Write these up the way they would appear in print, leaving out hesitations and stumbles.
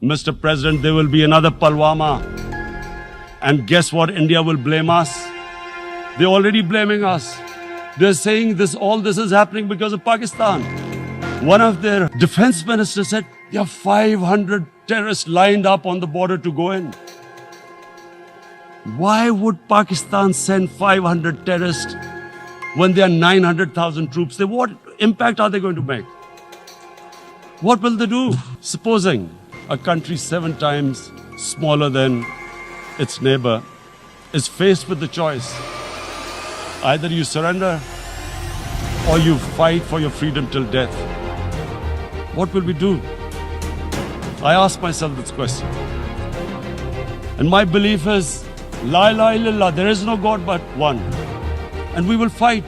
Mr. President, there will be another Pulwama. And guess what? India will blame us. They're already blaming us. They're saying all this is happening because of Pakistan. One of their defense ministers said, there are 500 terrorists lined up on the border to go in. Why would Pakistan send 500 terrorists when there are 900,000 troops? What impact are they going to make? What will they do? Supposing a country 7 times smaller than its neighbor is faced with the choice. Either you surrender or you fight for your freedom till death. What will we do? I ask myself this question. And my belief is, La ilaha illallah, there is no God but one. And we will fight.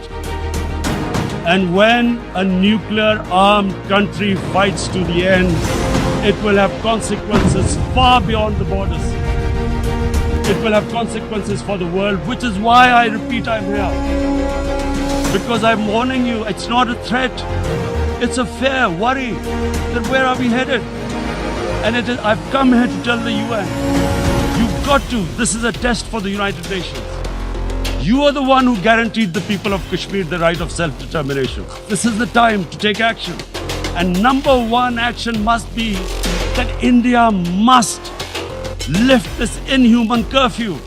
And when a nuclear armed country fights to the end, it will have consequences far beyond the borders. It will have consequences for the world, which is why I repeat I'm here. Because I'm warning you, it's not a threat. It's a fair worry that where are we headed? And I've come here to tell the UN, you've got to, this is a test for the United Nations. You are the one who guaranteed the people of Kashmir the right of self-determination. This is the time to take action. And number one action must be that India must lift this inhuman curfew.